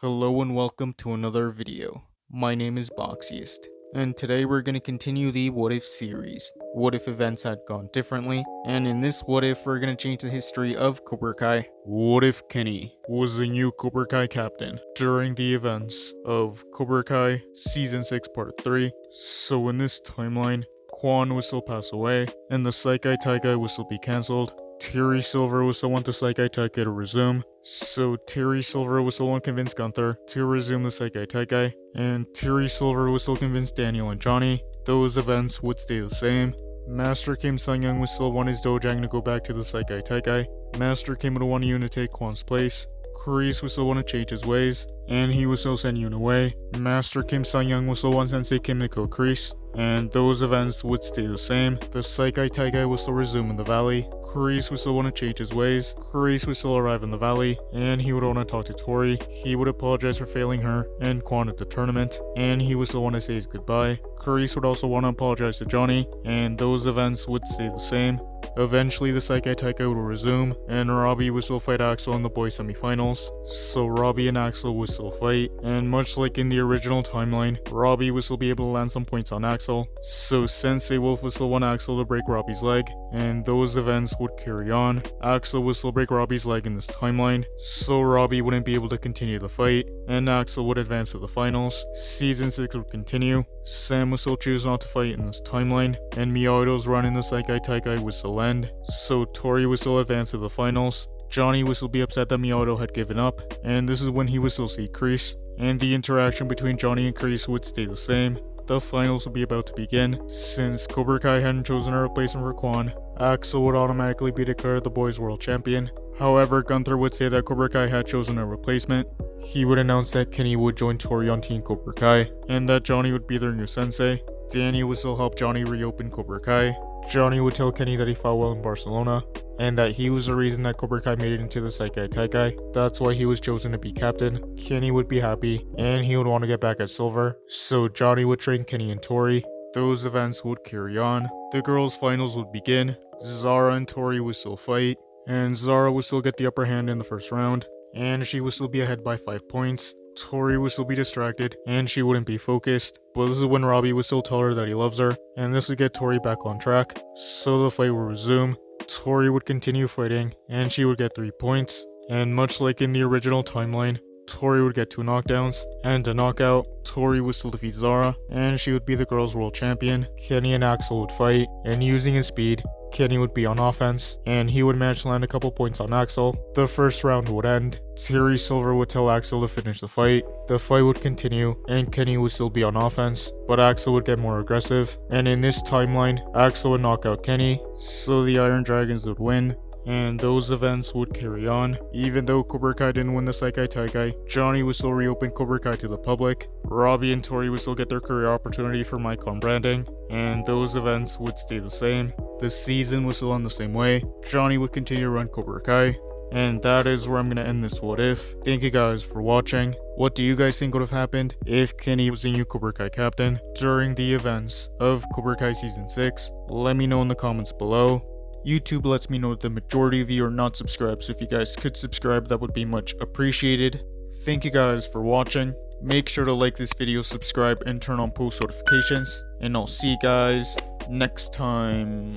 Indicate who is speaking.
Speaker 1: Hello and welcome to another video. My name is Boxiest, and today we're going to continue the What If series. What if events had gone differently? And in this What If, we're going to change the history of Cobra Kai. What if Kenny was the new Cobra Kai captain during the events of Cobra Kai Season 6 Part 3? So in this timeline, Quan will still pass away, and the Saikai Taikai will still be cancelled. Terry Silver will still want the Saikai Taikai to resume, so Terry Silver will still want to convince Gunther to resume the Saikai Taikai, and Terry Silver will still convince Daniel and Johnny. Those events would stay the same. Master Kim Sung-young would still want his Dojang to go back to the Saikai Taikai. Master Kim would want Yoon to take Kwan's place. Kreese would still want to change his ways, and he would still send Yoon away. Master Kim Sung-young would still want Sensei Kim to kill Kreese, and those events would stay the same. The Saikai Taikai will still resume in the valley. Kreese would still want to change his ways. Kreese would still arrive in the valley, and he would want to talk to Tori. He would apologize for failing her and Quan at the tournament, and he would still want to say his goodbye. Kreese would also want to apologize to Johnny, and those events would stay the same. Eventually, the Saikai Taikai will resume, and Robbie will still fight Axel in the boys semifinals. So Robbie and Axel will still fight, and much like in the original timeline, Robbie will still be able to land some points on Axel. So Sensei Wolf will still want Axel to break Robbie's leg, and those events would carry on. Axel will still break Robbie's leg in this timeline, so Robbie wouldn't be able to continue the fight, and Axel would advance to the finals. Season 6 would continue. Sam will still choose not to fight in this timeline, and Miyato's run in the Saikai Taikai would still end, so Tori would still advance to the finals. Johnny would still be upset that Miyato had given up, and this is when he would still see Kreese, and the interaction between Johnny and Kreese would stay the same. The finals would be about to begin. Since Cobra Kai hadn't chosen a replacement for Quan, Axel would automatically be declared the boys' world champion. However, Gunther would say that Cobra Kai had chosen a replacement. He would announce that Kenny would join Tori on Team Cobra Kai, and that Johnny would be their new sensei. Danny would still help Johnny reopen Cobra Kai. Johnny would tell Kenny that he fought well in Barcelona, and that he was the reason that Cobra Kai made it into the Saikai Taikai. That's why he was chosen to be captain. Kenny would be happy, and he would want to get back at Silver. So Johnny would train Kenny and Tori. Those events would carry on. The girls' finals would begin. Zara and Tori would still fight, and Zara would still get the upper hand in the first round, and she would still be ahead by 5 points. Tori would still be distracted, and she wouldn't be focused, but this is when Robbie would still tell her that he loves her, and this would get Tori back on track, so the fight would resume. Tori would continue fighting, and she would get 3 points, and much like in the original timeline, Tori would get 2 knockdowns, and a knockout. Tori would still defeat Zara, and she would be the girls' world champion. Kenny and Axel would fight, and using his speed, Kenny would be on offense, and he would manage to land a couple points on Axel. The first round would end. Terry Silver would tell Axel to finish the fight. The fight would continue, and Kenny would still be on offense, but Axel would get more aggressive. And in this timeline, Axel would knock out Kenny, so the Iron Dragons would win. And those events would carry on. Even though Cobra Kai didn't win the Saikai Taikai, Johnny would still reopen Cobra Kai to the public. Robbie and Tori would still get their career opportunity for Micon branding, and those events would stay the same. The season was still on the same way. Johnny would continue to run Cobra Kai. And that is where I'm going to end this What If. Thank you guys for watching. What do you guys think would have happened if Kenny was the new Cobra Kai captain during the events of Cobra Kai Season 6? Let me know in the comments below. YouTube lets me know that the majority of you are not subscribed, so if you guys could subscribe, that would be much appreciated. Thank you guys for watching. Make sure to like this video, subscribe, and turn on post notifications. And I'll see you guys next time.